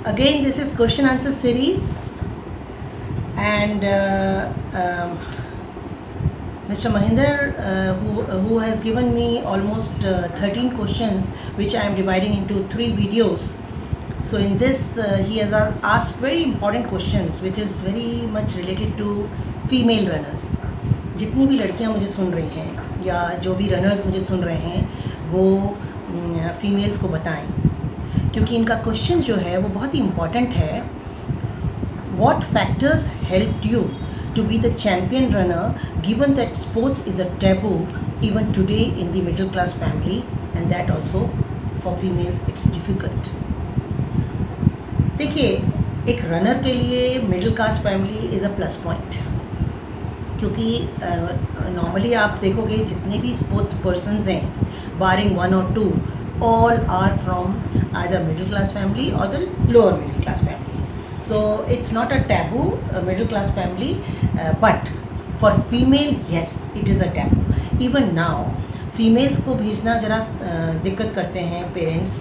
Again, this is question answer series, and Mr. Mahinder, who has given me almost 13 questions, which I am dividing into 3 videos. So in this, he has asked very important questions, which is very much related to female runners. जितनी भी लड़कियां मुझे सुन रही हैं या जो भी runners मुझे सुन रहे हैं वो फीमेल्स को बताएं, क्योंकि इनका क्वेश्चन जो है वो बहुत ही इम्पॉर्टेंट है. What factors helped you to be the champion runner, given that sports is a taboo even today in the middle class family, and that also for females it's difficult. देखिए, एक runner के लिए middle class family is a plus point, क्योंकि normally आप देखोगे जितने भी sports persons हैं, बारिंग 1 or 2, all are from either middle class family or the lower middle class family. So it's not a taboo middle class family, but for female, yes, it is a taboo. Even now females को भेजना ज़रा दिक्कत करते हैं parents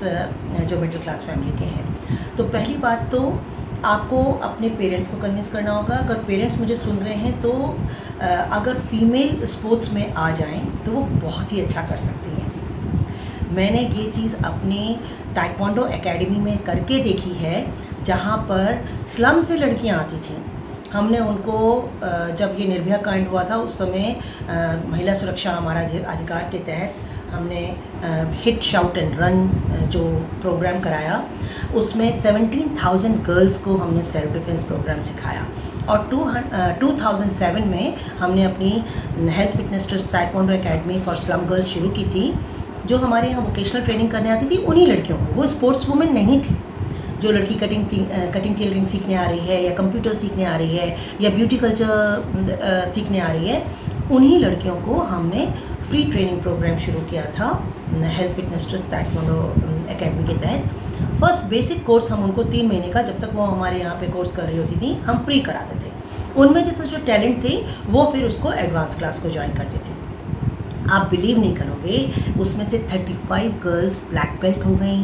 जो middle class family के हैं. तो पहली बात तो आपको अपने पेरेंट्स को कन्विंस करना होगा. अगर पेरेंट्स मुझे सुन रहे हैं तो अगर फीमेल स्पोर्ट्स में आ जाएं तो वो बहुत ही अच्छा कर सकती हैं. मैंने ये चीज़ अपनी ताइक्वांडो एकेडमी में करके देखी है, जहाँ पर स्लम से लड़कियाँ आती थीं. हमने उनको जब ये निर्भया कांड हुआ था उस समय महिला सुरक्षा हमारा अधिकार के तहत हमने हिट शाउट एंड रन जो प्रोग्राम कराया, उसमें 17,000 गर्ल्स को हमने सेल्फ डिफेंस प्रोग्राम सिखाया. और 2007 में हमने अपनी health fitness trust taekwondo academy for slum girls शुरू की थी, जो हमारे यहाँ वोकेशनल ट्रेनिंग करने आती थी उन्हीं लड़कियों को. वो स्पोर्ट्स वुमेन नहीं थी. जो लड़की कटिंग टेलरिंग सीखने आ रही है या कंप्यूटर सीखने आ रही है या ब्यूटी कल्चर सीखने आ रही है, उन्हीं लड़कियों को हमने फ्री ट्रेनिंग प्रोग्राम शुरू किया था health fitness trust taekwondo academy के तहत. फर्स्ट बेसिक कोर्स हम उनको 3 महीने का, जब तक वो हमारे यहाँ पे कोर्स कर रही होती थी, हम फ्री कराते थे. उनमें जो टैलेंट थे वो फिर उसको एडवांस क्लास को ज्वाइन करते थे. आप बिलीव नहीं करोगे, उसमें से 35 गर्ल्स ब्लैक बेल्ट हो गई,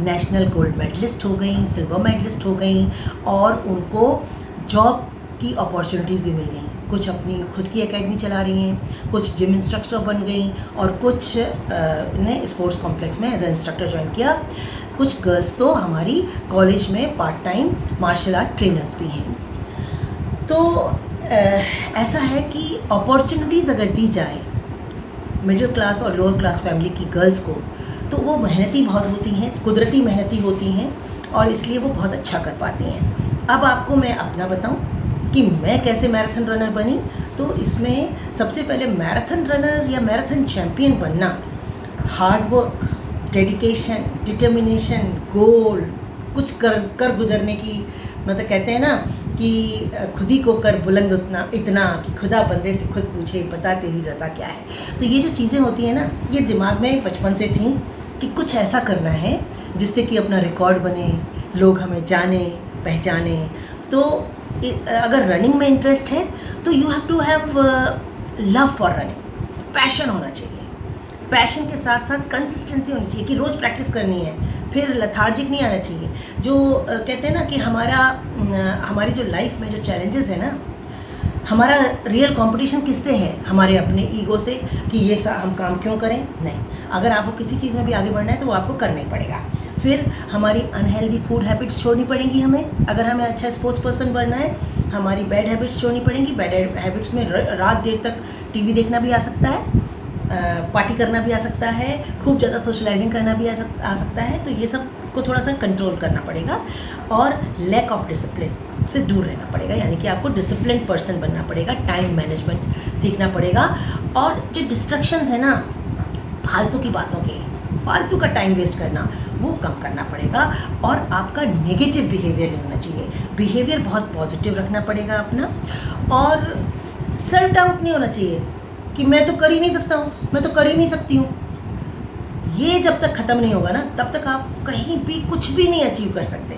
नेशनल गोल्ड मेडलिस्ट हो गई, सिल्वर मेडलिस्ट हो गई, और उनको जॉब की अपॉर्चुनिटीज़ भी मिल गई. कुछ अपनी खुद की एकेडमी चला रही हैं, कुछ जिम इंस्ट्रक्टर बन गई, और कुछ ने स्पोर्ट्स कॉम्प्लेक्स में एज ए इंस्ट्रक्टर ज्वाइन किया. कुछ गर्ल्स तो हमारी कॉलेज में part time martial art trainers भी हैं. तो ऐसा है कि अपॉर्चुनिटीज़ अगर दी जाए मिडिल क्लास और लोअर क्लास फैमिली की गर्ल्स को, तो वो मेहनती बहुत होती हैं, कुदरती मेहनती होती हैं, और इसलिए वो बहुत अच्छा कर पाती हैं. अब आपको मैं अपना बताऊं कि मैं कैसे मैराथन रनर बनी. तो इसमें सबसे पहले मैराथन रनर या मैराथन चैम्पियन बनना हार्ड वर्क, डेडिकेशन, डिटर्मिनेशन, गोल, कुछ कर गुजरने की, मतलब कहते हैं ना कि खुद ही को कर बुलंद इतना कि खुदा बंदे से खुद पूछे बता तेरी रज़ा क्या है. तो ये जो चीज़ें होती हैं ना, ये दिमाग में बचपन से थी कि कुछ ऐसा करना है जिससे कि अपना रिकॉर्ड बने, लोग हमें जाने पहचाने. तो अगर रनिंग में इंटरेस्ट है तो you have to have love for running. Passion होना चाहिए. पैशन के साथ साथ कंसिस्टेंसी होनी चाहिए कि रोज़ प्रैक्टिस करनी है. फिर लथार्जिक नहीं आना चाहिए. जो कहते हैं ना कि हमारी जो लाइफ में जो चैलेंजेस है ना, हमारा रियल कंपटीशन किससे है? हमारे अपने ईगो से कि ये हम काम क्यों करें. नहीं, अगर आपको किसी चीज़ में भी आगे बढ़ना है तो वो आपको करना ही पड़ेगा. फिर हमारी अनहेल्दी फूड हैबिट्स छोड़नी पड़ेंगी हमें. अगर हमें अच्छा स्पोर्ट्स पर्सन बनना है, हमारी बैड हैबिट्स छोड़नी पड़ेंगी. बैड हैबिट्स में रात देर तक टीवी देखना भी आ सकता है, पार्टी करना भी आ सकता है, खूब ज़्यादा सोशलाइजिंग करना भी आ सकता है. तो ये सब को थोड़ा सा कंट्रोल करना पड़ेगा, और लैक ऑफ डिसिप्लिन से दूर रहना पड़ेगा. यानी कि आपको डिसिप्लिन पर्सन बनना पड़ेगा, टाइम मैनेजमेंट सीखना पड़ेगा, और जो डिस्ट्रक्शंस है ना फालतू की बातों के, फालतू का टाइम वेस्ट करना, वो कम करना पड़ेगा. और आपका नेगेटिव बिहेवियर नहीं होना चाहिए. बिहेवियर बहुत पॉजिटिव रखना पड़ेगा अपना, और सेल्फ डाउट नहीं होना चाहिए कि मैं तो कर ही नहीं सकता हूँ, मैं तो कर ही नहीं सकती हूँ. ये जब तक ख़त्म नहीं होगा ना, तब तक आप कहीं भी कुछ भी नहीं अचीव कर सकते.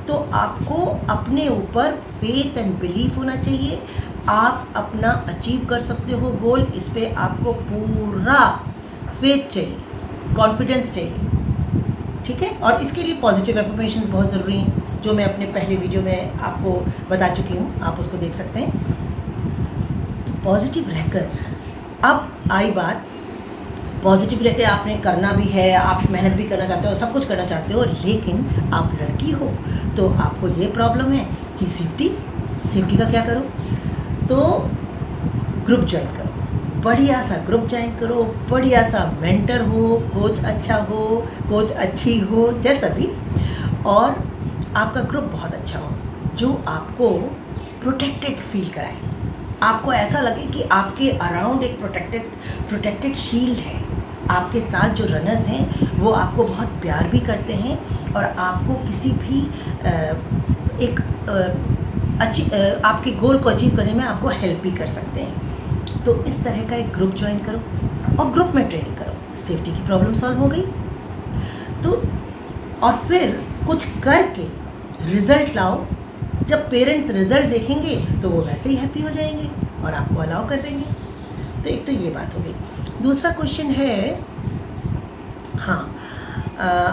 तो आपको अपने ऊपर फेथ एंड बिलीफ होना चाहिए. आप अपना अचीव कर सकते हो गोल, इस पर आपको पूरा फेथ चाहिए, कॉन्फिडेंस चाहिए. ठीक है, और इसके लिए पॉजिटिव एफर्मेशंस बहुत ज़रूरी हैं. जो मैं अपने पहले वीडियो में आपको बता चुकी हूँ, आप उसको देख सकते हैं। तो पॉजिटिव रहकर अब आई बात, पॉजिटिव रहकर आपने करना भी है, आप मेहनत भी करना चाहते हो, सब कुछ करना चाहते हो, लेकिन आप लड़की हो तो आपको ये प्रॉब्लम है कि सेफ्टी का क्या करो? तो ग्रुप ज्वाइन करो, बढ़िया सा ग्रुप ज्वाइन करो, बढ़िया सा मेंटर हो, कोच अच्छा हो, कोच अच्छी हो, जैसा भी, और आपका ग्रुप बहुत अच्छा हो जो आपको प्रोटेक्टेड फील कराए, आपको ऐसा लगे कि आपके अराउंड एक प्रोटेक्टेड शील्ड है। आपके साथ जो रनर्स हैं वो आपको बहुत प्यार भी करते हैं और आपको किसी भी आपके गोल को अचीव करने में आपको हेल्प भी कर सकते हैं। तो इस तरह का एक ग्रुप ज्वाइन करो और ग्रुप में ट्रेनिंग करो, सेफ्टी की प्रॉब्लम सॉल्व हो गई। तो और फिर कुछ करके रिज़ल्ट लाओ, जब पेरेंट्स रिज़ल्ट देखेंगे तो वो वैसे ही हैप्पी हो जाएंगे और आपको अलाउ कर देंगे। तो एक तो ये बात हो गई। दूसरा क्वेश्चन है, हाँ,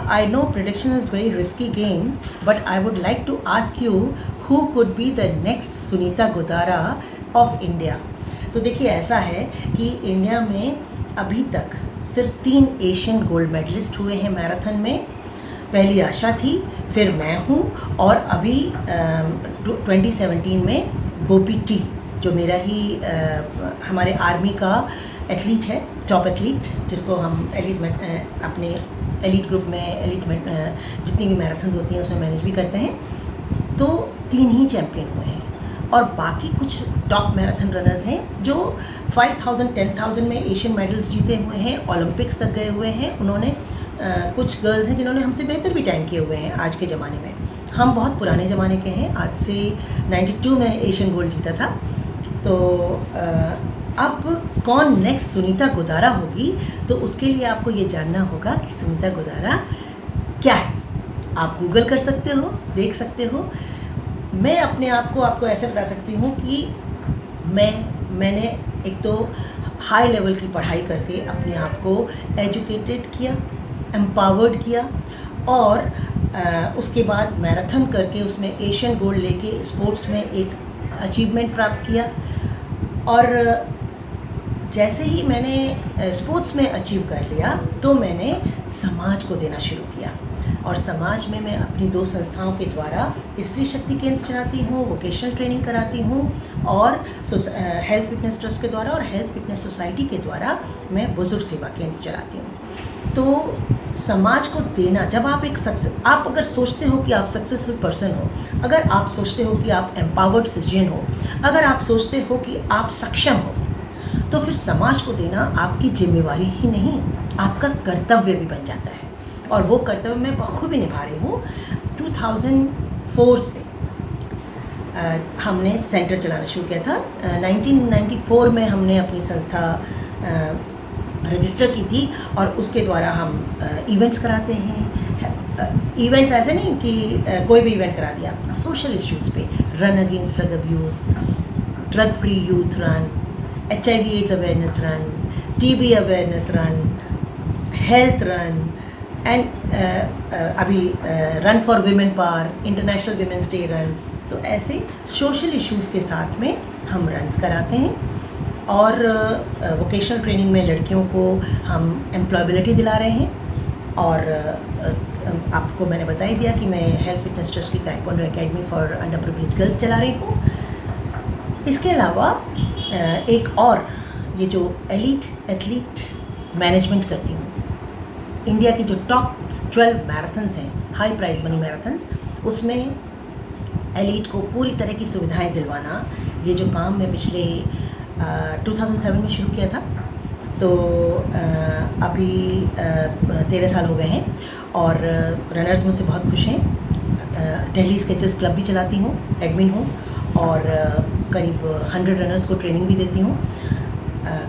I know prediction is very risky game but I would like to ask you who could be the next Sunita Godara of India. तो देखिए, ऐसा है कि इंडिया में अभी तक सिर्फ 3 एशियन गोल्ड मेडलिस्ट हुए हैं मैराथन में। पहली आशा थी, फिर मैं हूँ, और अभी 2017 में गोपी टी, जो मेरा ही हमारे आर्मी का एथलीट है, टॉप एथलीट, जिसको हम अपने एलीट ग्रुप में जितनी भी मैराथन्स होती हैं उसमें मैनेज भी करते हैं। तो 3 ही चैम्पियन हुए हैं और बाकी कुछ टॉप मैराथन रनर्स हैं जो 5000, 10,000 में एशियन मेडल्स जीते हुए हैं, ओलंपिक्स तक गए हुए हैं। उन्होंने कुछ गर्ल्स हैं जिन्होंने हमसे बेहतर भी टाइम किए हुए हैं आज के ज़माने में। हम बहुत पुराने ज़माने के हैं, आज से 92 में एशियन गोल्ड जीता था। तो अब कौन नेक्स्ट सुनीता गोदारा होगी, तो उसके लिए आपको ये जानना होगा कि सुनीता गोदारा क्या है। आप गूगल कर सकते हो, देख सकते हो। मैं अपने आप को आपको ऐसे बता सकती हूँ कि मैंने एक तो हाई लेवल की पढ़ाई करके अपने आप को एजुकेटेड किया, एम्पावर्ड किया, और उसके बाद मैराथन करके उसमें एशियन गोल्ड लेके स्पोर्ट्स में एक अचीवमेंट प्राप्त किया। और जैसे ही मैंने स्पोर्ट्स में अचीव कर लिया तो मैंने समाज को देना शुरू किया, और समाज में मैं अपनी 2 संस्थाओं के द्वारा स्त्री शक्ति केंद्र चलाती हूँ, वोकेशनल ट्रेनिंग कराती हूँ, और हेल्थ फिटनेस ट्रस्ट के द्वारा और हेल्थ फिटनेस सोसाइटी के द्वारा मैं बुजुर्ग सेवा केंद्र चलाती हूँ। तो समाज को देना, जब आप आप अगर सोचते हो कि आप सक्सेसफुल पर्सन हो, अगर आप सोचते हो कि आप एम्पावर्ड सिटीजन हो, अगर आप सोचते हो कि आप सक्षम हो, तो फिर समाज को देना आपकी जिम्मेवारी ही नहीं, आपका कर्तव्य भी बन जाता है। और वो कर्तव्य मैं बखूबी निभा रही हूँ। 2004 से हमने सेंटर चलाना शुरू किया था। 1994 में हमने अपनी संस्था रजिस्टर की थी, और उसके द्वारा हम इवेंट्स कराते हैं। इवेंट्स ऐसे नहीं कि कोई भी इवेंट करा दिया, सोशल इश्यूज़ पे, run against drug abuse, drug free youth run, HIV AIDS awareness run, TB awareness run, health run, and अभी run for women power, international women's day run. तो ऐसे सोशल इश्यूज़ के साथ में हम रन्स कराते हैं। और वोकेशनल ट्रेनिंग में लड़कियों को हम एम्प्लॉयबिलिटी दिला रहे हैं। और आपको मैंने बता ही दिया कि मैं हेल्थ फिटनेस ट्रस्ट की taekwondo academy for under privilege girls चला रही हूँ। इसके अलावा एक और ये जो एथलीट मैनेजमेंट करती हूँ, इंडिया की जो टॉप 12 मैराथन्स हैं, हाई प्राइज मनी मैराथन्स, उसमें एलीट को पूरी तरह की सुविधाएं दिलवाना, ये जो काम मैं पिछले 2007 में शुरू किया था। तो अभी 13 साल हो गए हैं, और रनर्स मुझसे बहुत खुश हैं। दिल्ली स्केचर्स क्लब भी चलाती हूँ, एडमिन हूँ, और करीब 100 रनर्स को ट्रेनिंग भी देती हूँ।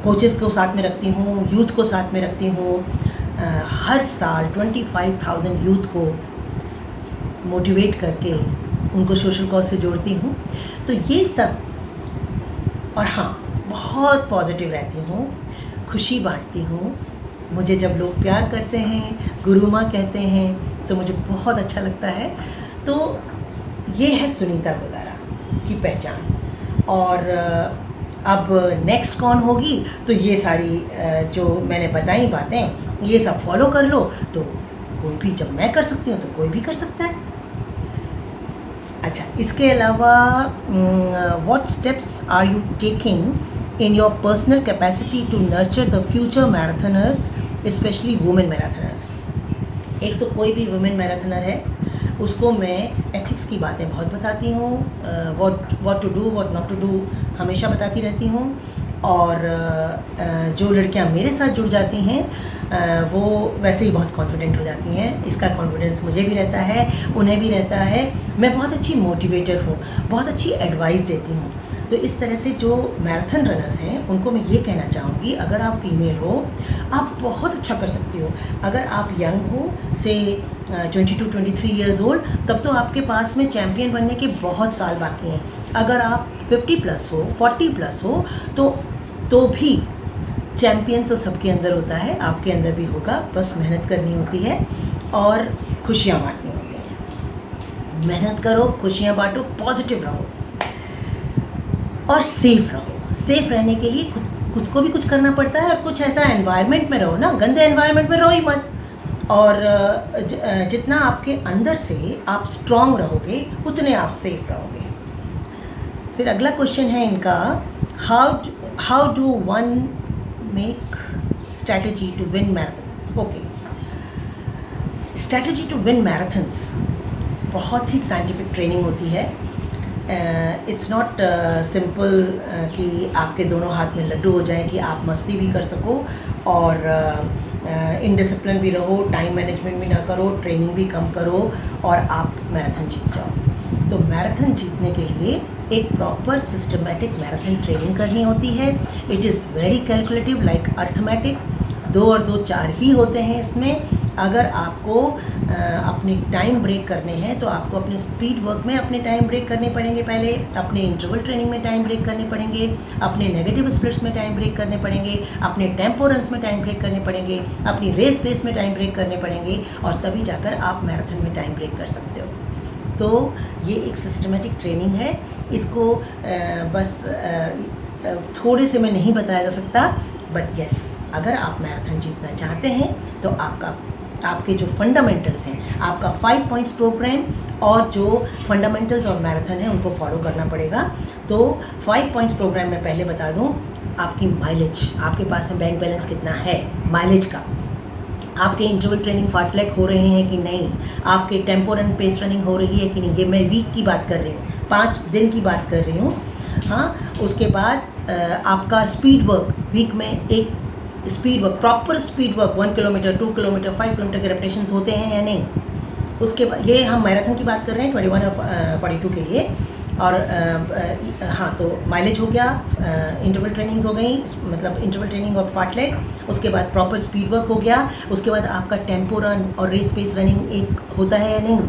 कोचेस को साथ में रखती हूँ, यूथ को साथ में रखती हूँ। हर साल 25,000 यूथ को मोटिवेट करके उनको सोशल कॉज से जोड़ती हूँ। तो ये सब, और हाँ, बहुत पॉजिटिव रहती हूँ, खुशी बांटती हूँ। मुझे जब लोग प्यार करते हैं, गुरु माँ कहते हैं, तो मुझे बहुत अच्छा लगता है। तो ये है सुनीता गोदारा की पहचान। और अब नेक्स्ट कौन होगी, तो ये सारी जो मैंने बताई बातें ये सब फॉलो कर लो, तो कोई भी, जब मैं कर सकती हूँ तो कोई भी कर सकता है। अच्छा, इसके अलावा what steps are you taking in your personal capacity to nurture the future marathoners, specially women marathoners. एक तो कोई भी वुमेन मैराथनर है उसको मैं एथिक्स की बातें बहुत बताती हूँ, what to do what not to do हमेशा बताती रहती हूँ। और जो लड़कियाँ मेरे साथ जुड़ जाती हैं वो वैसे ही बहुत कॉन्फिडेंट हो जाती हैं। इसका कॉन्फिडेंस मुझे भी रहता है, उन्हें भी रहता है। मैं बहुत अच्छी मोटिवेटर हूँ, बहुत अच्छी एडवाइस देती हूँ। तो इस तरह से जो मैराथन रनर्स हैं उनको मैं ये कहना चाहूँगी, अगर आप फीमेल हो आप बहुत अच्छा कर सकती हो। अगर आप यंग हो, से 22-23 ईयर्स ओल्ड, तब तो आपके पास में चैम्पियन बनने के बहुत साल बाकी हैं। अगर आप 50 प्लस हो, 40 प्लस हो, तो भी चैम्पियन तो सबके अंदर होता है, आपके अंदर भी होगा। बस मेहनत करनी होती है और खुशियाँ बांटनी होती हैं। मेहनत करो, खुशियाँ बांटो, पॉजिटिव रहो और सेफ रहो। सेफ रहने के लिए खुद को भी कुछ करना पड़ता है, और कुछ ऐसा एनवायरनमेंट में रहो ना, गंदे एनवायरनमेंट में रहो ही मत। और जितना आपके अंदर से आप स्ट्रॉन्ग रहोगे उतने आप सेफ रहोगे। फिर अगला क्वेश्चन है इनका, how do one make strategy to win marathon. Okay, strategy to win marathons बहुत ही साइंटिफिक ट्रेनिंग होती है। इट्स नॉट सिंपल कि आपके दोनों हाथ में लड्डू हो जाए कि आप मस्ती भी कर सको और इनडिसिप्लिन भी रहो, टाइम मैनेजमेंट भी ना करो, ट्रेनिंग भी कम करो और आप मैराथन जीत जाओ। तो मैराथन जीतने के लिए एक प्रॉपर सिस्टमेटिक मैराथन ट्रेनिंग करनी होती है। It is very calculative, like arithmetic. 2 और 2 4 ही होते हैं इसमें। अगर आपको अपने टाइम ब्रेक करने हैं तो आपको अपने स्पीड वर्क में अपने टाइम ब्रेक करने पड़ेंगे, पहले अपने इंटरवल ट्रेनिंग में टाइम ब्रेक करने पड़ेंगे, अपने नेगेटिव स्प्लिट्स में टाइम ब्रेक करने पड़ेंगे, अपने टेम्पो रन्स में टाइम ब्रेक करने पड़ेंगे, अपनी रेस पेस में टाइम ब्रेक करने पड़ेंगे, और तभी जाकर आप मैराथन में टाइम ब्रेक कर सकते हो। तो ये एक सिस्टमेटिक ट्रेनिंग है। इसको बस थोड़े से में नहीं बताया जा सकता, बट यस, अगर आप मैराथन जीतना चाहते हैं तो आपके जो फंडामेंटल्स हैं, आपका 5 पॉइंट्स प्रोग्राम और जो फंडामेंटल्स और मैराथन है उनको फॉलो करना पड़ेगा। तो 5 पॉइंट्स प्रोग्राम में पहले बता दूं, आपकी माइलेज, आपके पास में बैंक बैलेंस कितना है माइलेज का, आपके इंटरवल ट्रेनिंग फार्टलैक हो रहे हैं कि नहीं, आपके टेम्पो रन पेस रनिंग हो रही है कि नहीं। ये मैं वीक की बात कर रही हूँ, 5 दिन की बात कर रही हूँ। हाँ, उसके बाद आपका स्पीड वर्क, वीक में एक speed work, proper speed work 1 kilometre, 2 kilometre, 5 kilometre के रेपिटेशंस होते हैं या नहीं। उसके बाद ये हम मैराथन की बात कर रहे हैं 21 और 42 के लिए। और हाँ, तो माइलेज हो गया, इंटरवल ट्रेनिंग्स हो गई, मतलब इंटरवल ट्रेनिंग और फार्टलैक। उसके बाद प्रॉपर स्पीड वर्क हो गया। उसके बाद आपका टेम्पो रन और रेस पेस रनिंग एक होता है या नहीं।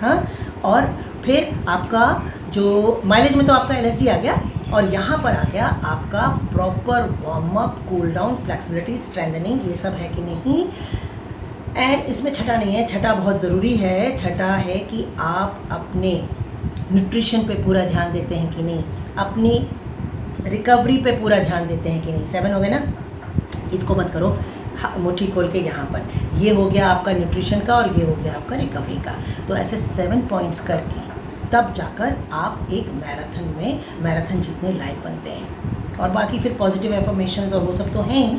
हाँ, और फिर आपका जो माइलेज में तो आपका LSD आ गया, और यहाँ पर आ गया आपका proper warm up, cool down, flexibility, strengthening, ये सब है कि नहीं। एंड इसमें छठा नहीं है, छठा बहुत ज़रूरी है। छठा है कि आप अपने न्यूट्रिशन पे पूरा ध्यान देते हैं कि नहीं, अपनी रिकवरी पे पूरा ध्यान देते हैं कि नहीं। 7 हो गए ना, इसको मत करो, मुट्ठी खोल के यहाँ पर। ये हो गया आपका न्यूट्रिशन का और ये हो गया आपका रिकवरी का। तो ऐसे 7 पॉइंट्स करके तब जाकर आप एक मैराथन जीतने लायक बनते हैं। और बाकी फिर पॉजिटिव एफर्मेशंस और वो सब तो हैं ही।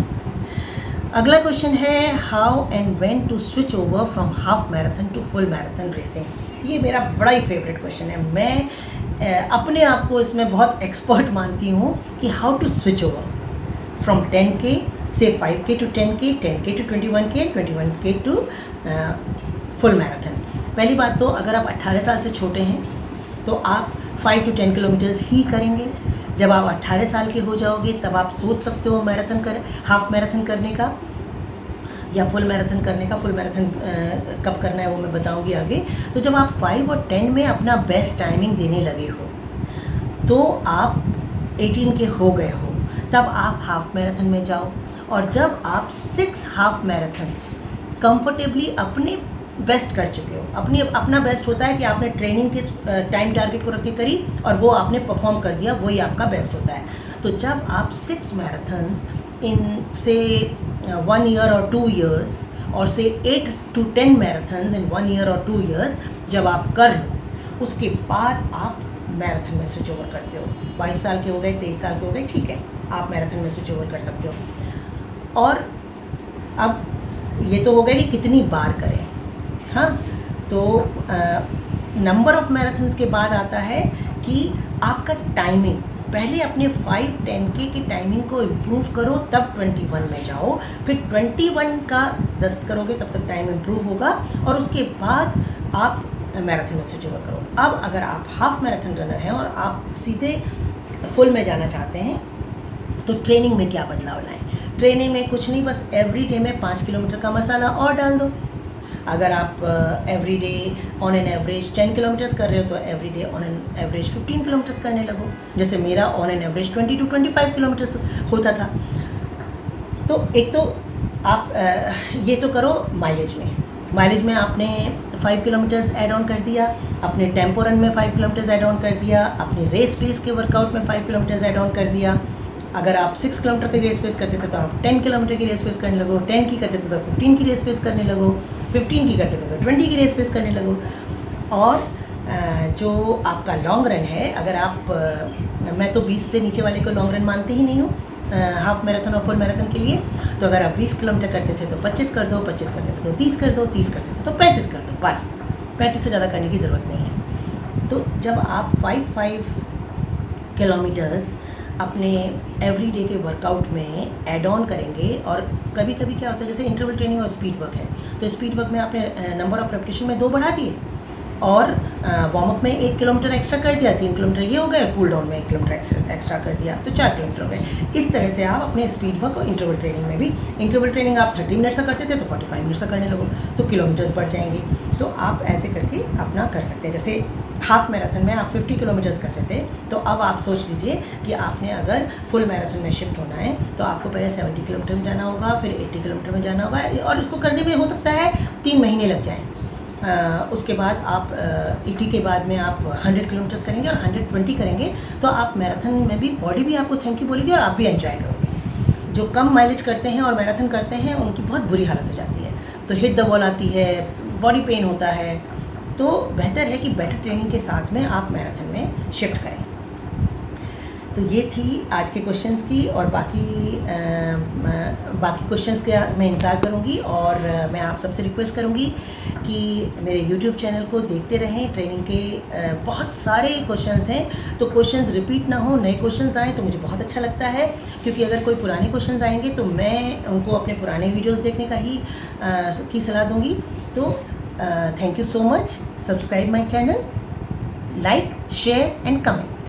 अगला क्वेश्चन है, how and when to switch over from half marathon to full marathon racing. ये मेरा बड़ा ही फेवरेट क्वेश्चन है। मैं अपने आप को इसमें बहुत एक्सपर्ट मानती हूँ कि how to switch over from 10K से 5K to 10K, 10K to 21K, 21K to full marathon. पहली बात तो अगर आप 18 साल से छोटे हैं तो आप 5 to 10 किलोमीटर्स ही करेंगे। जब आप 18 साल के हो जाओगे तब आप सोच सकते हो मैराथन कर, हाफ मैराथन करने का या फुल मैराथन करने का। फुल मैराथन कब करना है वो मैं बताऊंगी आगे। तो जब आप 5 और 10 में अपना बेस्ट टाइमिंग देने लगे हो, तो आप 18 के हो गए हो, तब आप हाफ मैराथन में जाओ। और जब आप 6 हाफ मैराथन्स कंफर्टेबली अपने बेस्ट कर चुके हो। अपना बेस्ट होता है कि आपने ट्रेनिंग किस टाइम टारगेट को रख के करी और वो आपने परफॉर्म कर दिया, वही आपका बेस्ट होता है। तो जब आप 6 मैराथन्स इन से 1 ईयर और 2 ईयर्स और से 8 to 10 मैराथन्स इन 1 ईयर और 2 ईयर्स जब आप कर लो, उसके बाद आप मैराथन में स्विच ओवर करते हो। 22 साल के हो गए, 23 साल के हो गए, ठीक है, आप मैराथन में स्विच ओवर कर सकते हो। और अब ये तो हो गया कि कितनी बार करें। हाँ, तो नंबर ऑफ मैराथन्स के बाद आता है कि आपका टाइमिंग। पहले अपने 5-10K की टाइमिंग को इम्प्रूव करो, तब 21 में जाओ। फिर 21 का 10 करोगे तब तक टाइम इम्प्रूव होगा, और उसके बाद आप मैराथन में स्विच ओवर करो। अब अगर आप हाफ मैराथन रनर हैं और आप सीधे फुल में जाना चाहते हैं, तो ट्रेनिंग में क्या बदलाव लाएं? ट्रेनिंग में कुछ नहीं, बस एवरी डे में 5 किलोमीटर का मसाला और डाल दो। अगर आप every day on an average 10 kilometres कर रहे हो, तो every day on an average 15 kilometres करने लगो। जैसे मेरा on an average 20 to 25 kilometres होता था। तो एक तो आप ये तो करो माइलेज में आपने 5 किलोमीटर्स ऐड ऑन कर दिया, अपने टेम्पो रन में 5 किलोमीटर्स ऐड ऑन कर दिया, अपनी रेस पेस के वर्कआउट में 5 किलोमीटर्स ऐड ऑन कर दिया। अगर आप 6 किलोमीटर की रेस पेस करते थे तो आप 10 किलोमीटर की रेस पेस करने लगो, 10 की करते थे तो 15 की रेस पेस करने लगो, 15 की करते थे तो 20 की रेस पेस करने लगो। और जो आपका लॉन्ग रन है, अगर आप मैं तो 20 से नीचे वाले को लॉन्ग रन मानते ही नहीं हूँ हाफ मैराथन और फुल मैराथन के लिए। तो अगर आप 20 किलोमीटर करते थे तो 25 कर दो, 25 करते थे तो 30 कर दो, 30 करते थे तो 35 कर दो, बस 35 से ज़्यादा करने की ज़रूरत नहीं है। तो जब आप 5 किलोमीटर्स अपने एवरी डे के वर्कआउट में ऐड ऑन करेंगे, और कभी कभी क्या होता है, जैसे इंटरवल ट्रेनिंग और स्पीड वर्क है, तो स्पीड वर्क में आपने नंबर ऑफ रेपिटेशन में 2 बढ़ा दिए, और वार्म अप में 1 किलोमीटर एक्स्ट्रा कर दिया, 3 किलोमीटर ये हो गए, कूल डाउन में 1 किलोमीटर एक्स्ट्रा कर दिया, तो 4 किलोमीटर हो गए। इस तरह से आप अपने स्पीड वर्क और इंटरवल ट्रेनिंग में भी, इंटरवल ट्रेनिंग आप 30 मिनट्स का करते थे तो 45 मिनट्स का करने लगो, तो किलोमीटर्स बढ़ जाएंगे। तो आप ऐसे करके अपना कर सकते हैं। जैसे हाफ मैराथन में आप 50 किलोमीटर्स करते थे, तो अब आप सोच लीजिए कि आपने अगर फुल मैराथन में शिफ्ट होना है तो आपको पहले 70 किलोमीटर में जाना होगा, फिर 80 किलोमीटर में जाना होगा, और इसको करने में हो सकता है 3 महीने लग जाएँ। उसके बाद आप 80 के बाद में आप 100 किलोमीटर्स करेंगे और 120 करेंगे, तो आप मैराथन में भी बॉडी भी आपको थैंक यू बोलेगी और आप भी एंजॉय करोगे। जो कम माइलेज करते हैं और मैराथन करते हैं, उनकी बहुत बुरी हालत हो जाती है, तो हिट द बॉल आती है, बॉडी पेन होता है। तो बेहतर है कि बेटर ट्रेनिंग के साथ में आप मैराथन में शिफ्ट करें। तो ये थी आज के क्वेश्चंस की, और बाकी क्वेश्चंस का मैं इंतज़ार करूँगी, और मैं आप सबसे रिक्वेस्ट करूँगी कि मेरे YouTube चैनल को देखते रहें। ट्रेनिंग के बहुत सारे क्वेश्चंस हैं, तो क्वेश्चंस रिपीट ना हो, नए क्वेश्चंस आएँ तो मुझे बहुत अच्छा लगता है, क्योंकि अगर कोई पुराने क्वेश्चंस आएंगे तो मैं उनको अपने पुराने वीडियोज़ देखने का ही की सलाह दूँगी। तो thank you so much. Subscribe my channel, like, share and comment.